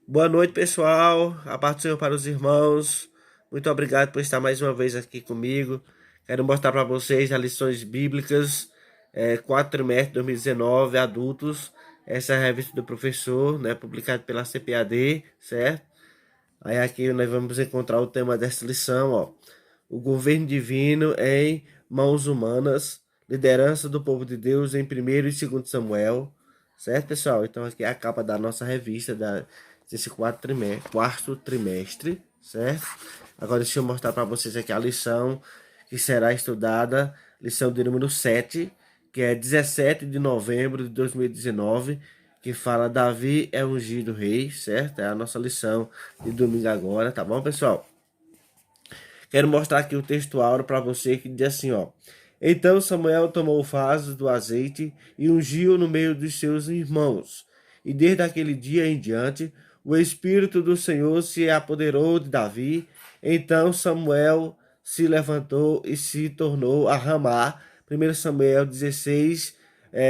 Boa noite, pessoal. A paz do Senhor para os irmãos. Muito obrigado por estar mais uma vez aqui comigo. Quero mostrar para vocês as lições bíblicas, 4 trimestre 2019, adultos. Essa é a revista do professor, né, publicada pela CPAD, certo? Aí aqui nós vamos encontrar o tema dessa lição, ó. O governo divino em mãos humanas, liderança do povo de Deus em 1º e 2º Samuel, certo, pessoal? Então aqui é a capa da nossa revista desse quarto trimestre, certo? Agora deixa eu mostrar para vocês aqui a lição que será estudada, lição de número 7, que é 17 de novembro de 2019, que fala Davi é ungido rei, certo? É a nossa lição de domingo agora, tá bom, pessoal? Quero mostrar aqui o texto áureo para você que diz assim, ó. Então Samuel tomou vasos do azeite e ungiu no meio dos seus irmãos. E desde aquele dia em diante, o Espírito do Senhor se apoderou de Davi. Então Samuel se levantou e se tornou a Ramá. 1 Samuel 16,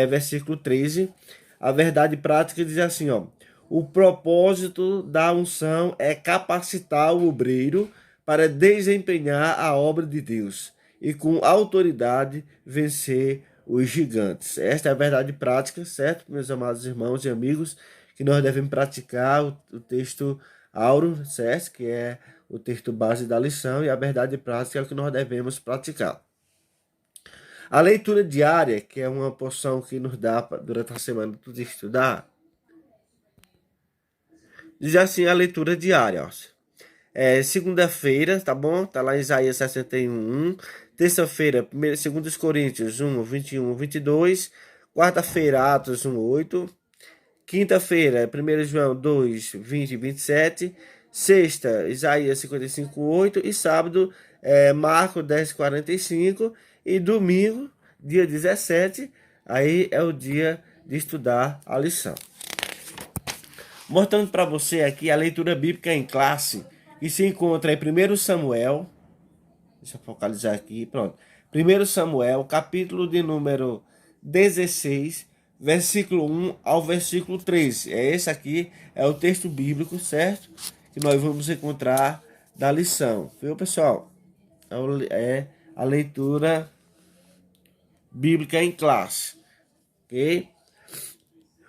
versículo 13. A verdade prática diz assim, ó. O propósito da unção é capacitar o obreiro para desempenhar a obra de Deus e com autoridade vencer os gigantes. Esta é a verdade prática, certo, meus amados irmãos e amigos, que nós devemos praticar o texto áureo, certo, que é o texto base da lição, e a verdade prática é o que nós devemos praticar. A leitura diária, que é uma porção que nos dá durante a semana tudo estudar, diz assim a leitura diária, ó. Segunda-feira, tá bom? Tá lá em Isaías 61. Terça-feira, 2 Coríntios 1, 21, 22. Quarta-feira, Atos 1, 8. Quinta-feira, 1 João 2, 20 e 27. Sexta, Isaías 55, 8. E sábado, Marcos 10, 45. E domingo, dia 17, aí é o dia de estudar a lição. Mostrando para você aqui a leitura bíblica em classe, que se encontra em 1 Samuel, deixa eu focalizar aqui, pronto. 1 Samuel, capítulo de número 16, versículo 1 ao versículo 13. Esse aqui é o texto bíblico, certo? Que nós vamos encontrar da lição, viu, pessoal? É a leitura bíblica em classe, ok?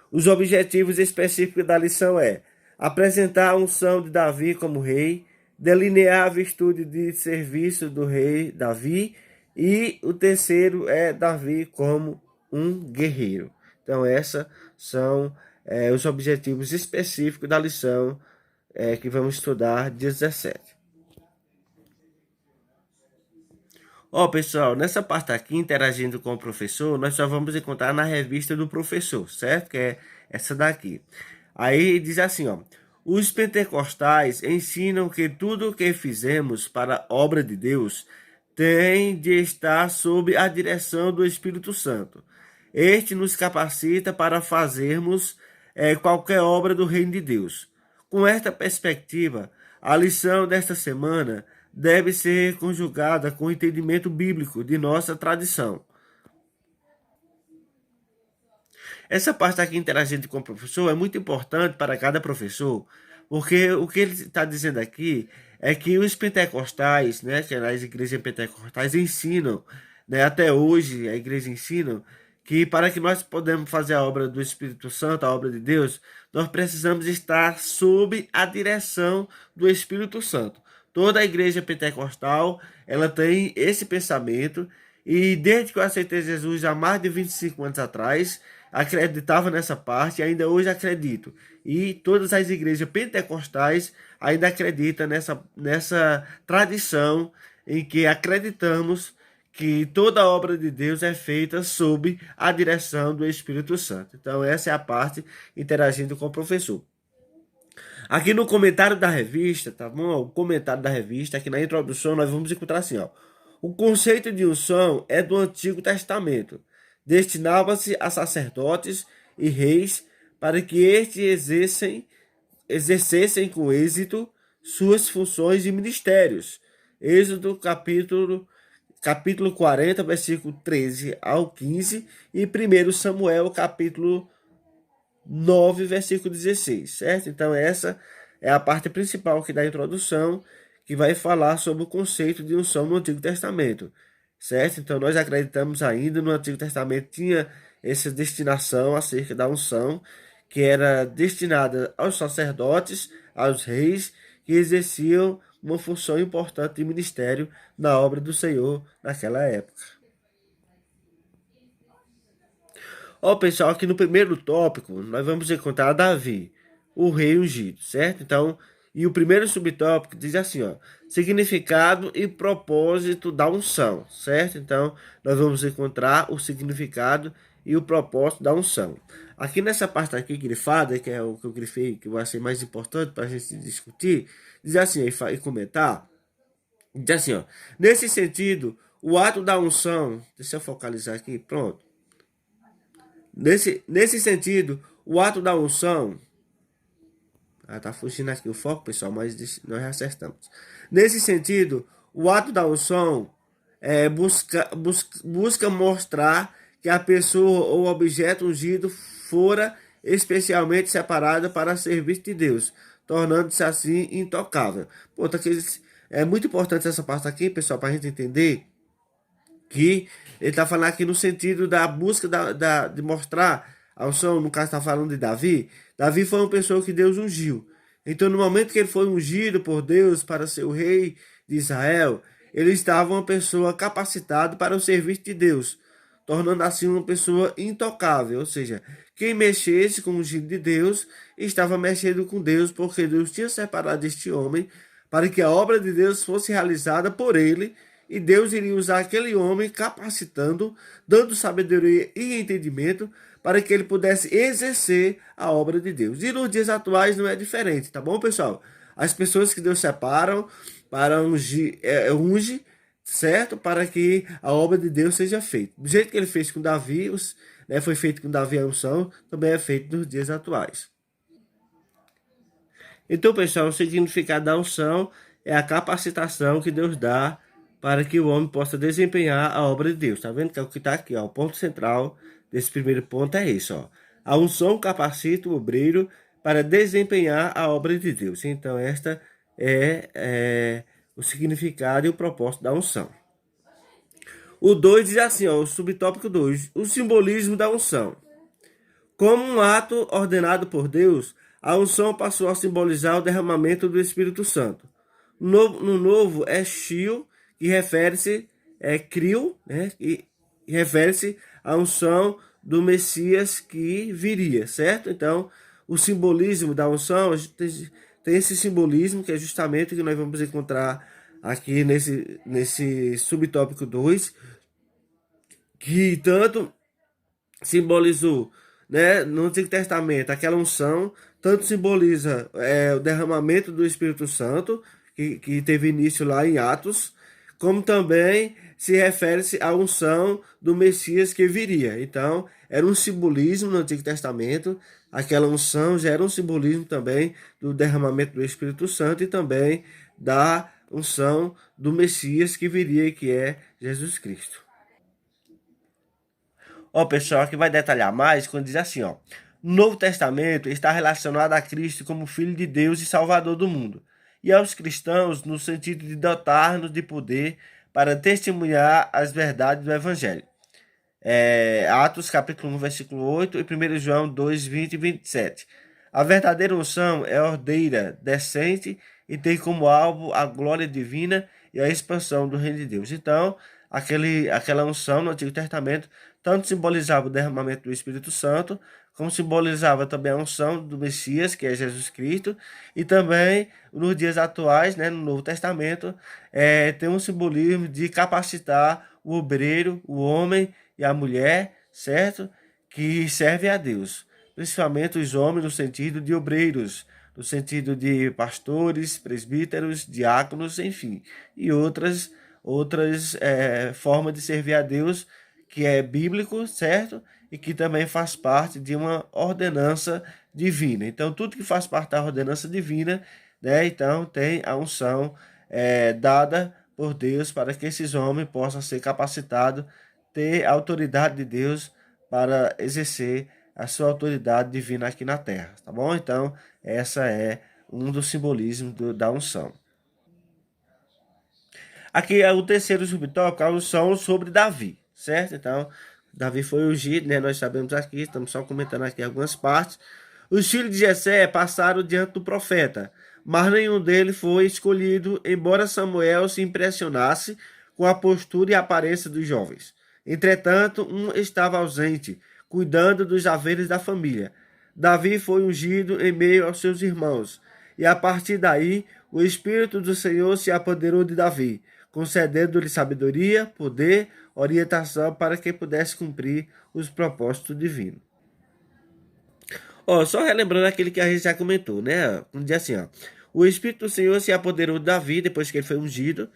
Os objetivos específicos da lição é apresentar a unção de Davi como rei, delinear a virtude de serviço do rei Davi, e o terceiro é Davi como um guerreiro. Então, esses são os objetivos específicos da lição que vamos estudar 17. Ó, pessoal, nessa parte aqui, interagindo com o professor, nós só vamos encontrar na revista do professor, certo? Que é essa daqui. Aí diz assim, ó. Os pentecostais ensinam que tudo o que fizemos para a obra de Deus tem de estar sob a direção do Espírito Santo. Este nos capacita para fazermos qualquer obra do reino de Deus. Com esta perspectiva, a lição desta semana deve ser conjugada com o entendimento bíblico de nossa tradição. Essa parte aqui interagindo com o professor é muito importante para cada professor, porque o que ele está dizendo aqui é que os pentecostais, né, que as igrejas pentecostais ensinam, né, até hoje a igreja ensina que para que nós podemos fazer a obra do Espírito Santo, a obra de Deus, nós precisamos estar sob a direção do Espírito Santo. Toda a igreja pentecostal, ela tem esse pensamento, e desde que eu aceitei Jesus há mais de 25 anos atrás, acreditava nessa parte e ainda hoje acredito. E todas as igrejas pentecostais ainda acreditam nessa tradição em que acreditamos que toda a obra de Deus é feita sob a direção do Espírito Santo. Então essa é a parte interagindo com o professor. Aqui no comentário da revista, tá bom? O comentário da revista, aqui na introdução, nós vamos encontrar assim, ó. O conceito de unção é do Antigo Testamento. Destinava-se a sacerdotes e reis para que estes exercessem com êxito suas funções e ministérios. Êxodo capítulo 40, versículo 13 ao 15, e 1 Samuel, capítulo 9, versículo 16, certo? Então essa é a parte principal aqui da introdução, que vai falar sobre o conceito de unção no Antigo Testamento, certo? Então nós acreditamos ainda no Antigo Testamento tinha essa destinação acerca da unção, que era destinada aos sacerdotes, aos reis, que exerciam uma função importante de ministério na obra do Senhor naquela época. Ó, pessoal, aqui no primeiro tópico, nós vamos encontrar Davi, o rei ungido, certo? Então, e o primeiro subtópico diz assim, ó, significado e propósito da unção, certo? Então, nós vamos encontrar o significado e o propósito da unção. Aqui nessa parte aqui que ele fala, que é o que eu grifei, que vai ser mais importante para a gente discutir, diz assim, e comentar, diz assim, ó, nesse sentido, o ato da unção, deixa eu focalizar aqui, pronto. Nesse sentido, o ato da unção. Tá fugindo aqui o foco, pessoal, mas nós acertamos. Nesse sentido, o ato da unção busca mostrar que a pessoa ou objeto ungido fora especialmente separada para serviço de Deus, tornando-se assim intocável. Pô, tá aqui, é muito importante essa parte aqui, pessoal, para a gente entender que ele está falando aqui no sentido da busca de mostrar a unção, no caso está falando de Davi. Davi foi uma pessoa que Deus ungiu. Então, no momento que ele foi ungido por Deus para ser o rei de Israel, ele estava uma pessoa capacitada para o serviço de Deus, tornando assim uma pessoa intocável. Ou seja, quem mexesse com o ungido de Deus estava mexendo com Deus, porque Deus tinha separado este homem para que a obra de Deus fosse realizada por ele, e Deus iria usar aquele homem capacitando, dando sabedoria e entendimento para que ele pudesse exercer a obra de Deus. E nos dias atuais não é diferente, tá bom, pessoal? As pessoas que Deus separam para ungir, unge, certo? Para que a obra de Deus seja feita. Do jeito que ele fez com Davi, foi feito com Davi a unção, também é feito nos dias atuais. Então, pessoal, o significado da unção é a capacitação que Deus dá para que o homem possa desempenhar a obra de Deus. Tá vendo que é o que está aqui, ó. O ponto central desse primeiro ponto é isso, ó. A unção capacita o obreiro para desempenhar a obra de Deus. Então, esta é o significado e o propósito da unção. O 2 diz assim, ó, o subtópico 2, o simbolismo da unção. Como um ato ordenado por Deus, a unção passou a simbolizar o derramamento do Espírito Santo. No novo é Shio, que refere-se, Crio, né? E refere-se à unção do Messias que viria, certo? Então, o simbolismo da unção, tem esse simbolismo que é justamente o que nós vamos encontrar aqui nesse subtópico 2, que tanto simbolizou, né, no Antigo Testamento, aquela unção, tanto simboliza o derramamento do Espírito Santo, que teve início lá em Atos, como também se refere-se à unção do Messias que viria. Então, era um simbolismo no Antigo Testamento, aquela unção já era um simbolismo também do derramamento do Espírito Santo e também da unção do Messias que viria, que é Jesus Cristo. Ó, pessoal, aqui vai detalhar mais quando diz assim, ó. O Novo Testamento está relacionado a Cristo como Filho de Deus e Salvador do mundo, e aos cristãos no sentido de dotar-nos de poder para testemunhar as verdades do Evangelho. Atos capítulo 1, versículo 8 e 1 João 2, 20 e 27. A verdadeira unção é ordeira, decente e tem como alvo a glória divina e a expansão do reino de Deus. Então, aquela unção no Antigo Testamento tanto simbolizava o derramamento do Espírito Santo, como simbolizava também a unção do Messias, que é Jesus Cristo, e também nos dias atuais, né, no Novo Testamento, tem um simbolismo de capacitar o obreiro, o homem e a mulher, certo? Que servem a Deus, principalmente os homens no sentido de obreiros, no sentido de pastores, presbíteros, diáconos, enfim, e outras formas de servir a Deus que é bíblico, certo? E que também faz parte de uma ordenança divina. Então, tudo que faz parte da ordenança divina, né? Então, tem a unção dada por Deus para que esses homens possam ser capacitados, ter a autoridade de Deus para exercer a sua autoridade divina aqui na terra, tá bom? Então, essa é um dos simbolismos da unção. Aqui é o terceiro subtópico, a unção sobre Davi, certo? Então, Davi foi ungido, né? Nós sabemos aqui, estamos só comentando aqui algumas partes. Os filhos de Jessé passaram diante do profeta, mas nenhum deles foi escolhido, embora Samuel se impressionasse com a postura e a aparência dos jovens. Entretanto, um estava ausente, cuidando dos haveres da família. Davi foi ungido em meio aos seus irmãos, e a partir daí o Espírito do Senhor se apoderou de Davi, concedendo-lhe sabedoria, poder, orientação para que pudesse cumprir os propósitos divinos. Ó, só relembrando aquele que a gente já comentou, né? Um dia assim, ó. O Espírito do Senhor se apoderou de Davi depois que ele foi ungido,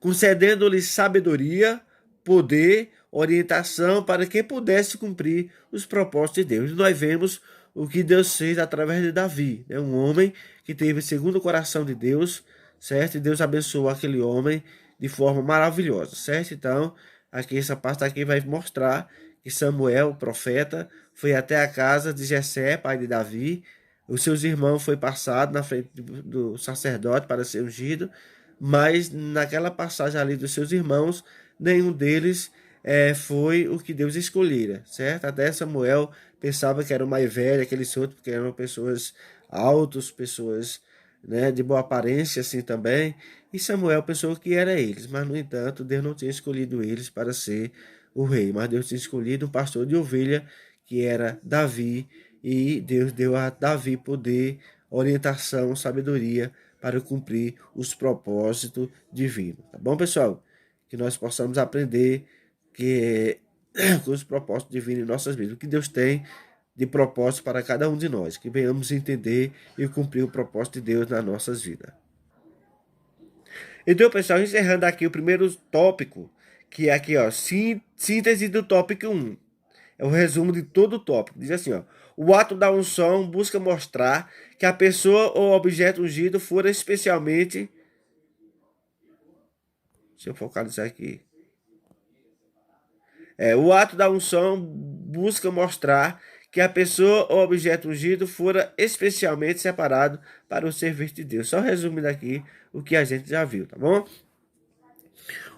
concedendo-lhe sabedoria, poder, orientação para que pudesse cumprir os propósitos de Deus. E nós vemos o que Deus fez através de Davi, né? Um homem que teve segundo o coração de Deus, certo? E Deus abençoou aquele homem de forma maravilhosa, certo? Então, aqui essa parte aqui vai mostrar que Samuel, o profeta, foi até a casa de Jessé, pai de Davi. Os seus irmãos foi passado na frente do sacerdote para ser ungido, mas naquela passagem ali dos seus irmãos, nenhum deles foi o que Deus escolhera, certo? Até Samuel pensava que era o mais velho, aqueles outros, porque eram pessoas altos, pessoas, né, de boa aparência assim também, e Samuel pensou que era eles, mas no entanto Deus não tinha escolhido eles para ser o rei, mas Deus tinha escolhido um pastor de ovelha que era Davi, e Deus deu a Davi poder, orientação, sabedoria para cumprir os propósitos divinos. Tá bom, pessoal? Que nós possamos aprender que com os propósitos divinos em nossas vidas, o que Deus tem de propósito para cada um de nós, que venhamos entender e cumprir o propósito de Deus nas nossas vidas. Então, pessoal, encerrando aqui o primeiro tópico, que é aqui, ó, síntese do tópico 1. É o resumo de todo o tópico. Diz assim, ó: o ato da unção busca mostrar que a pessoa ou objeto ungido fora especialmente. Deixa eu focalizar aqui. O ato da unção busca mostrar que a pessoa ou objeto ungido fora especialmente separado para o serviço de Deus. Só resumindo aqui o que a gente já viu, tá bom?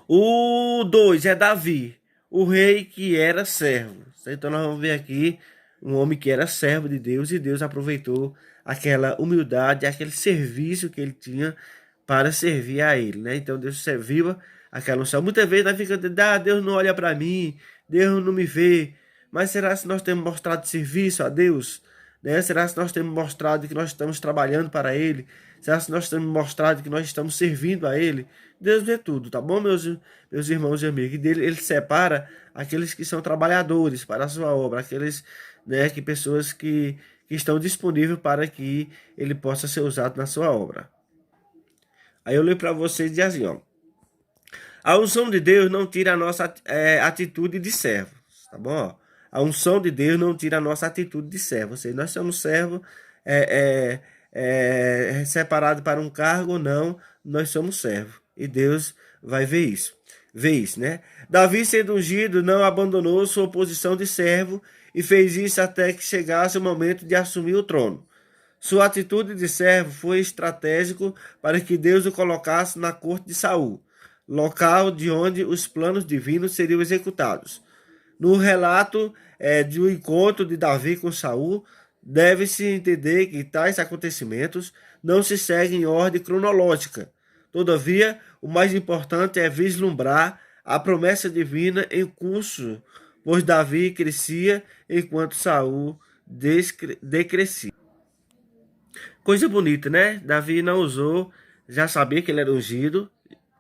O 2 é Davi, o rei que era servo. Então nós vamos ver aqui um homem que era servo de Deus, e Deus aproveitou aquela humildade, aquele serviço que ele tinha para servir a ele, né? Então Deus serviu aquela unção. Muitas vezes nós ficamos dizendo: Deus não olha para mim, Deus não me vê. Mas será que nós temos mostrado serviço a Deus? Né? Será que nós temos mostrado que nós estamos trabalhando para Ele? Será que nós temos mostrado que nós estamos servindo a Ele? Deus vê tudo, tá bom, meus irmãos e amigos? E dele, Ele separa aqueles que são trabalhadores para a sua obra, aqueles, né, que pessoas que estão disponíveis para que Ele possa ser usado na sua obra. Aí eu leio para vocês e diz assim, ó: a unção de Deus não tira a nossa atitude de servo, tá bom? A unção de Deus não tira a nossa atitude de servo. Ou seja, nós somos servos separados para um cargo ou não, nós somos servos. E Deus vai ver isso. Vê isso, né? Davi, sendo ungido, não abandonou sua posição de servo e fez isso até que chegasse o momento de assumir o trono. Sua atitude de servo foi estratégico para que Deus o colocasse na corte de Saul, local de onde os planos divinos seriam executados. No relato de um encontro de Davi com Saul, deve-se entender que tais acontecimentos não se seguem em ordem cronológica. Todavia, o mais importante é vislumbrar a promessa divina em curso, pois Davi crescia enquanto Saul decrescia. Coisa bonita, né? Davi não usou, já sabia que ele era ungido,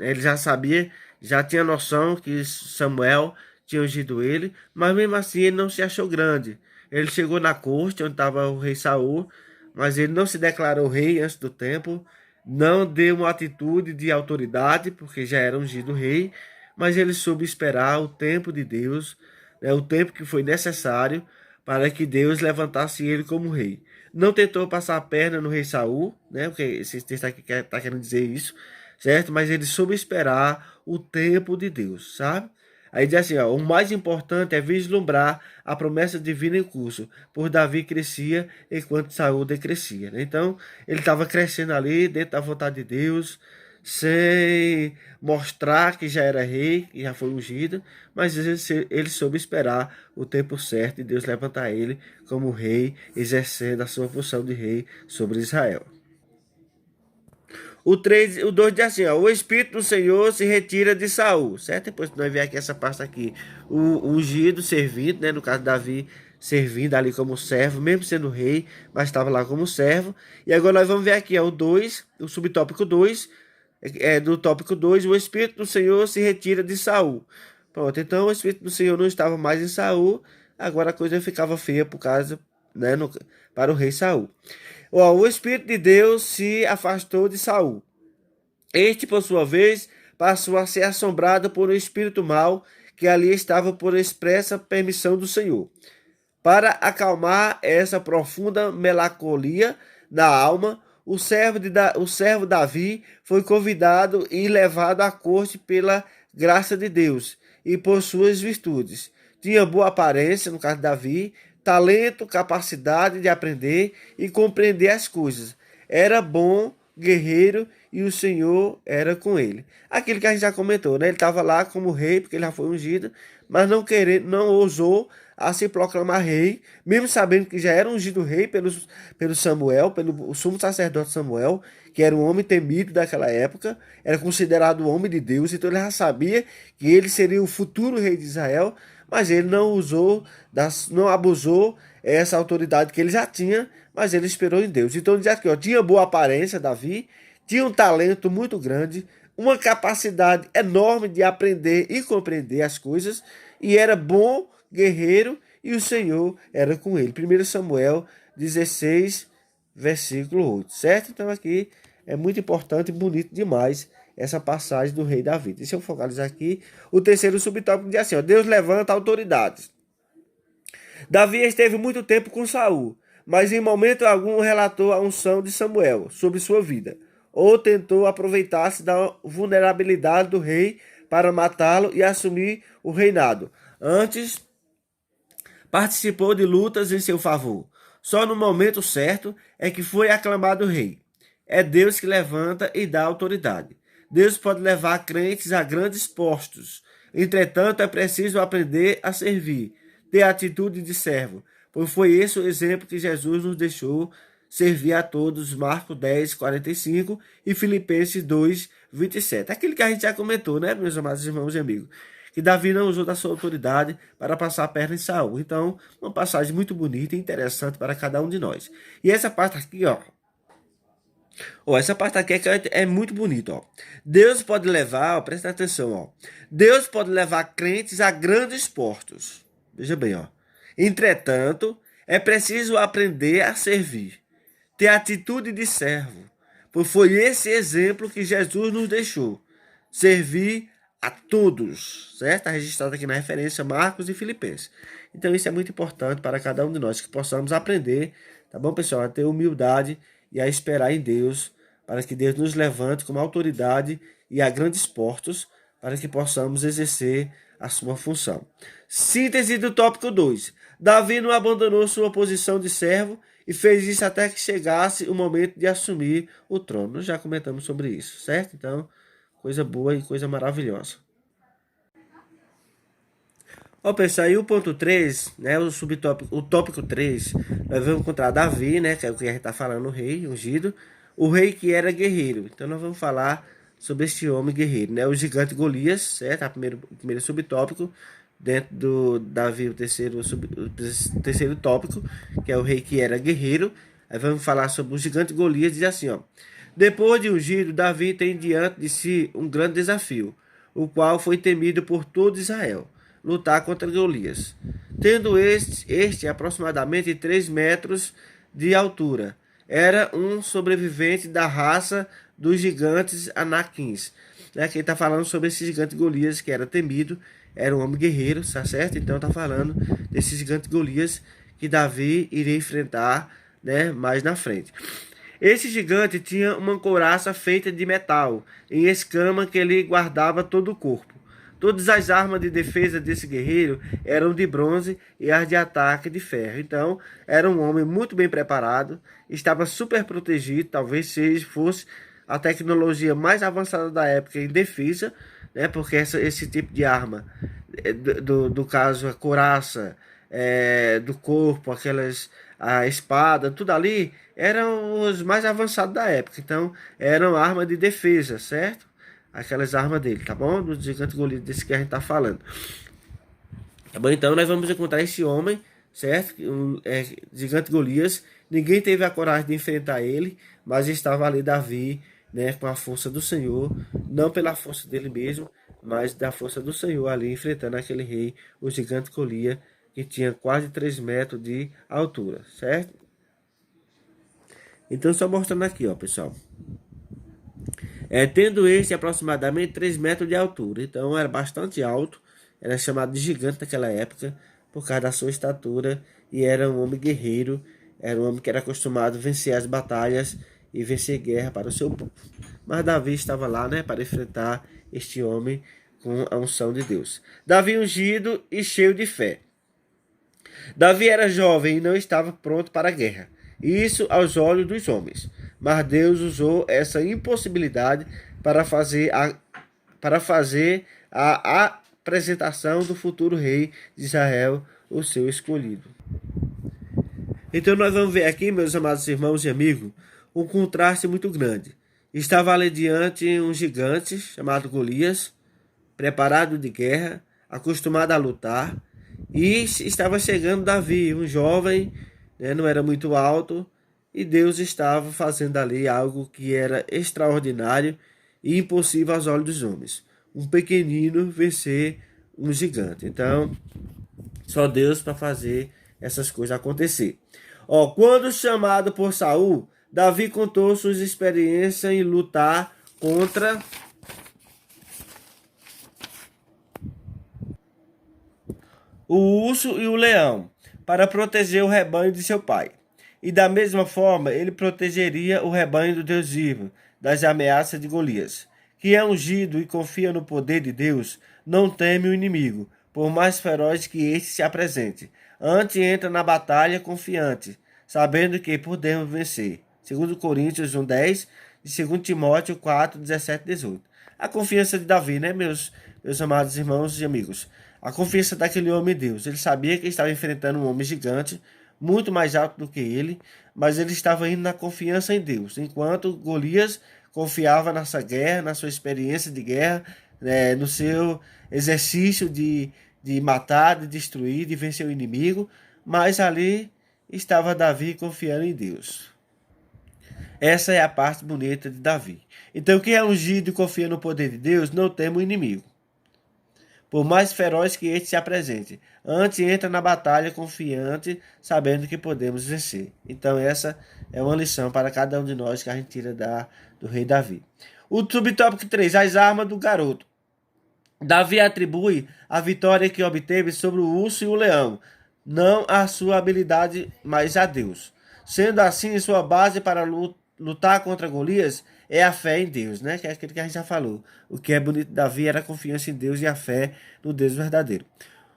ele já sabia, já tinha noção que Samuel tinha ungido ele, mas mesmo assim ele não se achou grande. Ele chegou na corte onde estava o rei Saul, mas ele não se declarou rei antes do tempo, não deu uma atitude de autoridade, porque já era ungido rei, mas ele soube esperar o tempo de Deus, né, o tempo que foi necessário para que Deus levantasse ele como rei. Não tentou passar a perna no rei Saul, né, porque esse texto aqui está querendo dizer isso, certo? Mas ele soube esperar o tempo de Deus, sabe? Aí diz assim, ó, o mais importante é vislumbrar a promessa divina em curso, por Davi crescia enquanto Saúl decrescia. Então, ele estava crescendo ali dentro da vontade de Deus, sem mostrar que já era rei, que já foi ungido, mas ele soube esperar o tempo certo de Deus levantar ele como rei, exercendo a sua função de rei sobre Israel. O 2 diz assim, ó, o Espírito do Senhor se retira de Saul, certo? Depois nós vemos aqui essa parte aqui, o ungido servindo, né? No caso Davi servindo ali como servo, mesmo sendo rei, mas estava lá como servo. E agora nós vamos ver aqui, ó, o 2, o subtópico 2, do tópico 2, o Espírito do Senhor se retira de Saul. Pronto, então o Espírito do Senhor não estava mais em Saul, agora a coisa ficava feia por causa, né, para o rei Saul. Ó, o Espírito de Deus se afastou de Saul. Este, por sua vez, passou a ser assombrado por um espírito mau que ali estava por expressa permissão do Senhor. Para acalmar essa profunda melancolia na alma, o servo Davi foi convidado e levado à corte pela graça de Deus e por suas virtudes. Tinha boa aparência, no caso de Davi, talento, capacidade de aprender e compreender as coisas. Era bom guerreiro e o Senhor era com ele. Aquilo que a gente já comentou, né? Ele estava lá como rei, porque ele já foi ungido, mas não ousou a se proclamar rei, mesmo sabendo que já era ungido rei pelo Samuel, pelo sumo sacerdote Samuel, que era um homem temido daquela época, era considerado o homem de Deus, então ele já sabia que ele seria o futuro rei de Israel, mas ele não abusou essa autoridade que ele já tinha, mas ele esperou em Deus. Então diz aqui, ó, tinha boa aparência Davi, tinha um talento muito grande, uma capacidade enorme de aprender e compreender as coisas, e era bom guerreiro, e o Senhor era com ele. 1 Samuel 16, versículo 8, certo? Então aqui é muito importante e bonito demais essa passagem do rei Davi. Deixa eu focalizar aqui. O terceiro subtópico diz assim, ó, Deus levanta autoridades. Davi esteve muito tempo com Saul, mas em momento algum relatou a unção de Samuel sobre sua vida, ou tentou aproveitar-se da vulnerabilidade do rei para matá-lo e assumir o reinado. Antes, participou de lutas em seu favor. Só no momento certo é que foi aclamado rei. É Deus que levanta e dá autoridade. Deus pode levar crentes a grandes postos. Entretanto, é preciso aprender a servir, ter atitude de servo, pois foi esse o exemplo que Jesus nos deixou servir a todos, Marcos 10, 45 e Filipenses 2, 27. Aquilo que a gente já comentou, né, meus amados irmãos e amigos? Que Davi não usou da sua autoridade para passar a perna em Saul. Então, uma passagem muito bonita e interessante para cada um de nós. E essa parte aqui, ó, essa parte aqui é muito bonita, ó. Deus pode levar, ó, presta atenção, ó. Deus pode levar crentes a grandes postos. Veja bem, ó. Entretanto, é preciso aprender a servir, ter atitude de servo, pois foi esse exemplo que Jesus nos deixou. Servir a todos, certo? Está registrado aqui na referência Marcos e Filipenses. Então isso é muito importante para cada um de nós, que possamos aprender, tá bom, pessoal? A ter humildade e a esperar em Deus, para que Deus nos levante como autoridade e a grandes postos, para que possamos exercer a sua função. Síntese do tópico 2. Davi não abandonou sua posição de servo e fez isso até que chegasse o momento de assumir o trono. Nós já comentamos sobre isso, certo? Então, coisa boa e coisa maravilhosa. Ó, pessoal, aí o ponto 3, né, o tópico 3, nós vamos encontrar Davi, né, que é o que a gente está falando, o rei ungido, o rei que era guerreiro. Então nós vamos falar sobre este homem guerreiro, né, o gigante Golias, certo? O primeiro subtópico, dentro do Davi, o terceiro tópico, que é o rei que era guerreiro. Aí vamos falar sobre o gigante Golias, diz assim, ó. Depois de ungido, Davi tem diante de si um grande desafio, o qual foi temido por todo Israel, lutar contra Golias. Tendo este aproximadamente 3 metros de altura, era um sobrevivente da raça dos gigantes anaquins. Né? Quem está falando sobre esse gigante Golias, que era temido, era um homem guerreiro, tá certo? Então está falando desse gigante Golias que Davi iria enfrentar, né, mais na frente. Esse gigante tinha uma couraça feita de metal, em escama que lhe guardava todo o corpo. Todas as armas de defesa desse guerreiro eram de bronze e as de ataque de ferro. Então, era um homem muito bem preparado, estava super protegido, talvez fosse a tecnologia mais avançada da época em defesa, né? Porque esse tipo de arma, do caso a couraça, do corpo, a espada, tudo ali, eram os mais avançados da época. Então, eram armas de defesa, certo? Aquelas armas dele, tá bom? Do gigante Golias, desse que a gente tá falando. Tá bom? Então, nós vamos encontrar esse homem, certo? Gigante Golias. Ninguém teve a coragem de enfrentar ele, mas estava ali Davi, né, com a força do Senhor, não pela força dele mesmo, mas da força do Senhor ali, enfrentando aquele rei, o gigante Golias, que tinha quase 3 metros de altura, certo? Então, só mostrando aqui, ó, pessoal. Tendo este aproximadamente 3 metros de altura, então era bastante alto, era chamado de gigante naquela época, por causa da sua estatura, e era um homem guerreiro, era um homem que era acostumado a vencer as batalhas e vencer guerra para o seu povo. Mas Davi estava lá, né, para enfrentar este homem com a unção de Deus. Davi ungido e cheio de fé. Davi era jovem e não estava pronto para a guerra. Isso aos olhos dos homens. Mas Deus usou essa impossibilidade para fazer a apresentação do futuro rei de Israel, o seu escolhido. Então nós vamos ver aqui, meus amados irmãos e amigos, um contraste muito grande. Estava ali diante um gigante chamado Golias, preparado de guerra, acostumado a lutar, e estava chegando Davi, um jovem, né, não era muito alto, e Deus estava fazendo ali algo que era extraordinário e impossível aos olhos dos homens. Um pequenino vencer um gigante. Então, só Deus para fazer essas coisas acontecer. Quando chamado por Saul, Davi contou suas experiências em lutar contra o urso e o leão, para proteger o rebanho de seu pai. E da mesma forma, ele protegeria o rebanho do Deus vivo das ameaças de Golias. Que é ungido e confia no poder de Deus, não teme o inimigo, por mais feroz que este se apresente. Antes entra na batalha confiante, sabendo que podemos vencer. 2 Coríntios 1:10 e 2 Timóteo 4:17 e 18. A confiança de Davi, né, meus amados irmãos e amigos? A confiança daquele homem em Deus. Ele sabia que estava enfrentando um homem gigante, muito mais alto do que ele, mas ele estava indo na confiança em Deus. Enquanto Golias confiava nessa guerra, na sua experiência de guerra, no seu exercício de matar, de destruir, de vencer o inimigo, mas ali estava Davi confiando em Deus. Essa é a parte bonita de Davi. Então, quem é ungido e confia no poder de Deus, não teme o inimigo, por mais feroz que este se apresente. Antes entra na batalha confiante, sabendo que podemos vencer. Então essa é uma lição para cada um de nós que a gente tira do rei Davi. O subtópico 3, as armas do garoto. Davi atribui a vitória que obteve sobre o urso e o leão, não a sua habilidade, mas a Deus. Sendo assim, sua base para lutar contra Golias é a fé em Deus, né? Que é aquilo que a gente já falou. O que é bonito de Davi era a confiança em Deus e a fé no Deus verdadeiro.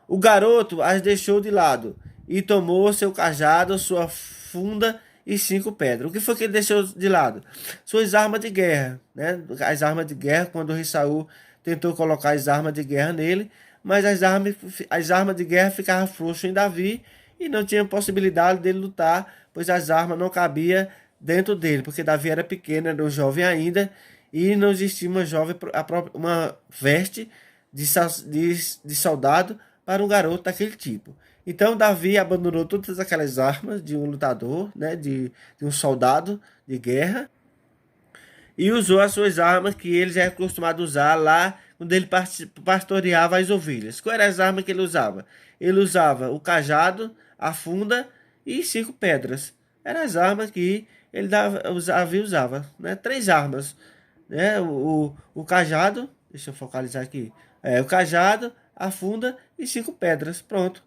O garoto as deixou de lado e tomou seu cajado, sua funda e 5 pedras. O que foi que ele deixou de lado? Suas armas de guerra, né? As armas de guerra, quando o rei Saul tentou colocar as armas de guerra nele, mas as armas de guerra ficavam frouxas em Davi e não tinha possibilidade dele lutar, pois as armas não cabiam dentro dele, porque Davi era pequeno, era um jovem ainda, e não existia uma veste de soldado para um garoto daquele tipo. Então Davi abandonou todas aquelas armas de um lutador, né, de um soldado de guerra, e usou as suas armas que ele já é acostumado a usar lá quando ele pastoreava as ovelhas. Quais eram as armas que ele usava? Ele usava o cajado, a funda e 5 pedras. Eram as armas que ele usava, né? 3 armas, né? O cajado, deixa eu focalizar aqui, o cajado, a funda e 5 pedras, pronto,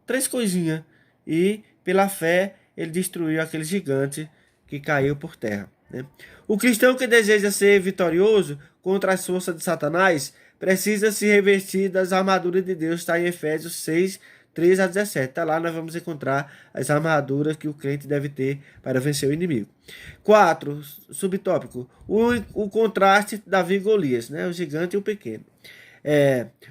3 coisinhas, e pela fé ele destruiu aquele gigante que caiu por terra, né? O cristão que deseja ser vitorioso contra as forças de Satanás precisa se revestir das armaduras de Deus, está em Efésios 6, 3 a 17. Tá lá, nós vamos encontrar as armaduras que o crente deve ter para vencer o inimigo. 4, subtópico, o contraste Davi e Golias, né? O gigante e o pequeno.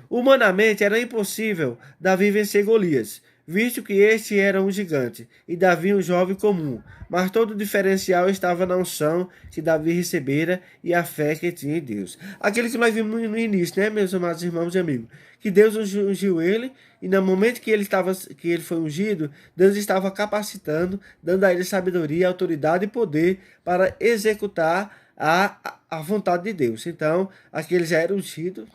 Humanamente era impossível Davi vencer Golias, visto que este era um gigante e Davi um jovem comum, mas todo o diferencial estava na unção que Davi recebera e a fé que tinha em Deus. Aquele que nós vimos no início, né, meus amados irmãos e amigos, que Deus ungiu ele e no momento que ele foi ungido, Deus estava capacitando, dando a ele sabedoria, autoridade e poder para executar a vontade de Deus. Então, aquele já era ungido,